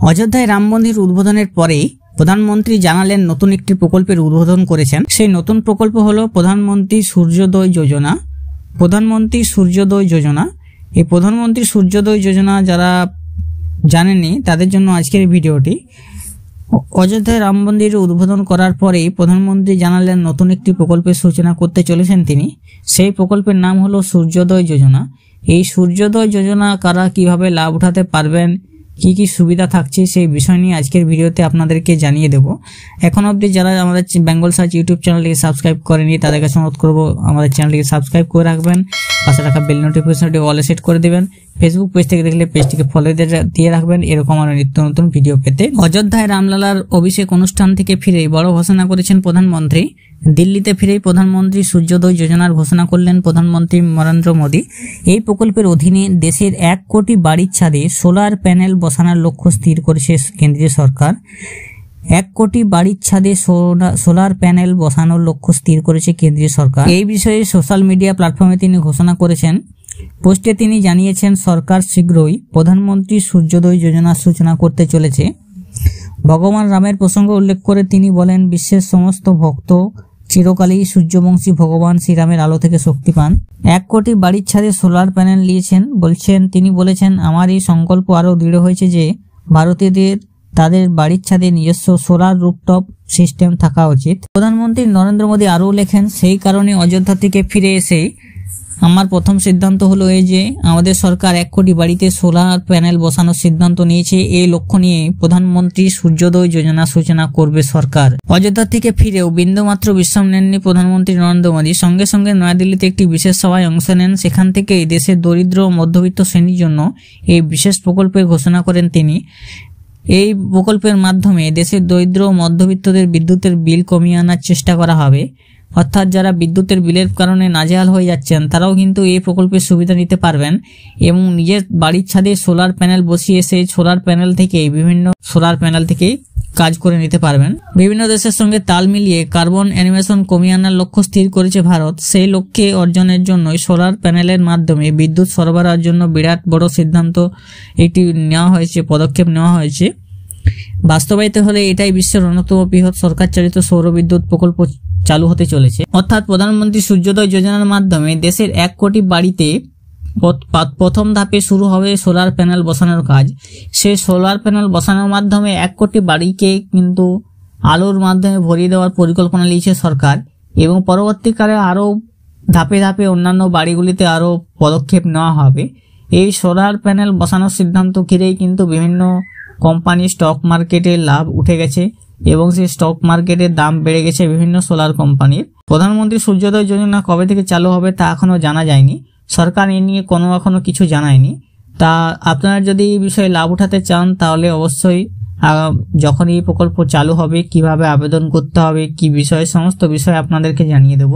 অযোধ্যায় রাম মন্দির উদ্বোধনের পরেই প্রধানমন্ত্রী জানালেন নতুন একটি প্রকল্পের উদ্বোধন করেছেন। সেই নতুন প্রকল্প হলো প্রধানমন্ত্রী সূর্যোদয় যোজনা। প্রধানমন্ত্রী সূর্যোদয় যোজনা, এই প্রধানমন্ত্রী সূর্যোদয় যোজনা যারা জানেননি তাদের জন্য আজকের ভিডিওটি। অযোধ্যায় রাম মন্দির উদ্বোধন করার পরেই প্রধানমন্ত্রী জানালেন নতুন একটি প্রকল্পের সূচনা করতে চলেছেন তিনি। সেই প্রকল্পের নাম হলো সূর্যোদয় যোজনা। এই সূর্যোদয় যোজনা কারা কিভাবে লাভ উঠাতে পারবেন, কি কি সুবিধা থাকছে সেই বিষয় নিয়ে আজকের ভিডিওতে আপনাদেরকে জানিয়ে দেব। এখন অবধি যারা আমাদের বেঙ্গল সার্চ ইউটিউব চ্যানেলটিকে সাবস্ক্রাইব করেনি তাদের কাছে অনুরোধ করবো আমাদের চ্যানেলটিকে সাবস্ক্রাইব করে রাখবেন, পাশে রাখা বেল নোটিফিকেশনটি অলে সেট করে দেবেন। ফেসবুক পেজ থেকে দেখলে পেজটিকে ফলো দিয়ে রাখবেন এরকম আরো নিত্য নতুন ভিডিও পেতে। অযোধ্যায় রামলালার অভিষেক অনুষ্ঠান থেকে ফিরেই বড় ঘোষণা করেছেন প্রধানমন্ত্রী। দিল্লিতে ফিরেই প্রধানমন্ত্রী সূর্যোদয় যোজনার ঘোষণা করলেন প্রধানমন্ত্রী নরেন্দ্র মোদী। এই প্রকল্পের অধীনে দেশের 1 কোটি বাড়ির ছাদে সোলার প্যানেল বসানোর লক্ষ্য স্থির করেছে কেন্দ্রীয় সরকার। 1 কোটি বাড়ির ছাদে সোলার প্যানেল বসানোর লক্ষ্য স্থির করেছে কেন্দ্রীয় সরকার। এই বিষয়ে সোশ্যাল মিডিয়া প্ল্যাটফর্মে তিনি ঘোষণা করেছেন। পোস্টে তিনি জানিয়েছেন সরকার শীঘ্রই প্রধানমন্ত্রী সূর্যোদয় যোজনার সূচনা করতে চলেছে। ভগবান রামের প্রসঙ্গ উল্লেখ করে তিনি বলেন, বিশ্বের সমস্ত ভক্ত চিরকালই সূর্যবংশী ভগবান শ্রীরামের আলো থেকে শক্তি পান। 1 কোটি বাড়ির ছাদে সোলার প্যানেল নিয়েছেন তিনি বলেছেন, আমার এই সংকল্প আরও দৃঢ় হয়েছে যে ভারতীয়দের তাদের বাড়ির ছাদে নিজস্ব সোলার রুফটপ সিস্টেম থাকা উচিত। প্রধানমন্ত্রী নরেন্দ্র মোদী আরও লেখেন, সেই কারণে অযোধ্যা থেকে ফিরে এসে আমার প্রথম সিদ্ধান্ত হলো এই যে আমাদের সরকার 1 কোটি বাড়িতে সোলার প্যানেল বসানোর সিদ্ধান্ত নিয়েছে। এই লক্ষ্য নিয়ে প্রধানমন্ত্রী সূর্যোদয় যোজনা সূচনা করবে সরকার। অযোধ্যা থেকে ফিরেও বিন্দুমাত্র বিশ্রাম নেননি প্রধানমন্ত্রী নরেন্দ্র মোদী। সঙ্গে সঙ্গে নয়াদিল্লিতে একটি বিশেষ সভায় অংশ নেন। সেখান থেকেই দেশের দরিদ্র ও মধ্যবিত্ত শ্রেণীর জন্য এই বিশেষ প্রকল্পের ঘোষণা করেন তিনি। এই প্রকল্পের মাধ্যমে দেশের দরিদ্র ও মধ্যবিত্তদের বিদ্যুতের বিল কমিয়ে আনার চেষ্টা করা হবে। অর্থাৎ যারা বিদ্যুতের বিলের কারণে নাজেহাল হয়ে যাচ্ছেন তারাও কিন্তু এই প্রকল্পের সুবিধা নিতে পারবেন এবং নিজের বাড়ির ছাদে সোলার প্যানেল বসিয়ে সেই সোলার প্যানেল থেকে কাজ করে নিতে পারবেন। বিভিন্ন দেশের সঙ্গে তাল মিলিয়ে কার্বন এমিশন কমিয়ে আনার লক্ষ্য স্থির করেছে ভারত। সেই লক্ষ্যে অর্জনের জন্যই সোলার প্যানেলের মাধ্যমে বিদ্যুৎ সরবরাহের জন্য বিরাট বড় পদক্ষেপ নেওয়া হয়েছে। বাস্তবায়িত হলে এটাই বিশ্বের অন্যতম বৃহৎ সরকার চালিত সৌর বিদ্যুৎ প্রকল্প চালু হতে চলেছে। অর্থাৎ প্রধানমন্ত্রী সূর্যোদয় যোজনার মাধ্যমে দেশের 1 কোটি বাড়িতে প্রথম ধাপে শুরু হবে সোলার প্যানেল বসানোর কাজ। সেই সোলার প্যানেল বসানোর মাধ্যমে 1 কোটি বাড়িকে কিন্তু আলোর মাধ্যমে ভরিয়ে দেওয়ার পরিকল্পনা নিয়েছে সরকার এবং পরবর্তীকালে আরও ধাপে ধাপে অন্যান্য বাড়িগুলিতে আরও পদক্ষেপ নেওয়া হবে। এই সোলার প্যানেল বসানোর সিদ্ধান্ত ঘিরেই কিন্তু বিভিন্ন কোম্পানি স্টক মার্কেটে লাভ উঠে গেছে এবং সেই স্টক মার্কেটের দাম বেড়ে গেছে বিভিন্ন সোলার কোম্পানির। প্রধানমন্ত্রী সূর্যোদয় যোজনা কবে থেকে চালু হবে তা এখনো জানা যায়নি। সরকার এ নিয়ে এখনো কিছু জানায়নি। তা আপনারা যদি এই বিষয়ে লাভ উঠাতে চান তাহলে অবশ্যই যখন এই প্রকল্প চালু হবে কিভাবে আবেদন করতে হবে কি বিষয়ে সমস্ত বিষয় আপনাদেরকে জানিয়ে দেব।